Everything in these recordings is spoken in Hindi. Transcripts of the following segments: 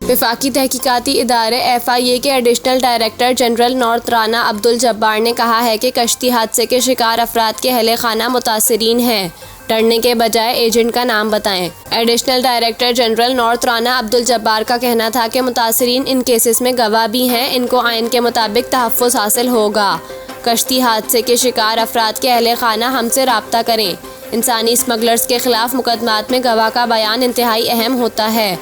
वफाकी तहकीकाती इदारे FIA के additional director general north Rana Abdul Jabbar ने कहा है कि कश्ती हादसे के शिकार अफराद के अहले खाना मुतासरीन हैं, डरने के बजाय एजेंट का नाम बताएं। Additional director general north Rana Abdul Jabbar का कहना था कि मुतासरीन इन केसेस में गवाह भी हैं, इनको आइन के मुताबिक तहफ़्फ़ुज़ हासिल होगा। कश्ती हादसे के शिकार अफराद के अहले खाना हमसे राब्ता करें। इंसानी स्मगलर्स के खिलाफ मुकदमात में गवाह का बयान इंतहाई अहम होता है।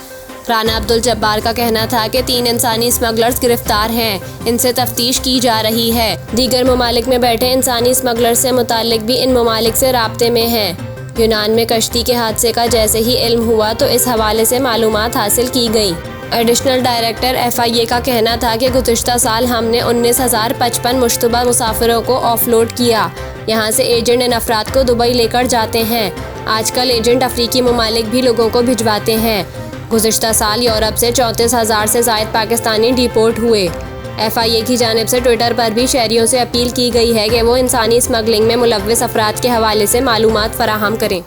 राना अब्दुल जब्बार का कहना था कि 3 इंसानी स्मगलर्स गिरफ्तार हैं, इनसे तफ्तीश की जा रही है। दीगर ममालिक में बैठे इंसानी स्मगलर्स से मुताल्लिक भी इन ममालिक से राब्ते में हैं। यूनान में कश्ती के हादसे का जैसे ही इल्म हुआ तो इस हवाले से मालूमात हासिल की गई। एडिशनल डायरेक्टर FIA का कहना था कि गुज़िश्ता साल हमने 19,055 मुश्तबा मुसाफिरों को ऑफलोड किया। यहाँ से एजेंट इन अफराद को दुबई लेकर जाते हैं। आजकल एजेंट अफ्रीकी ममालिक भी लोगों को भिजवाते हैं। गुज़िश्ता साल यूरोप से 34,000 से ज़ायद पाकिस्तानी डिपोर्ट हुए। FIA की जानिब से ट्विटर पर भी शहरियों से अपील की गई है कि वो इंसानी स्मगलिंग में मुलव्विस अफराद के हवाले से मालूमात फराहम करें।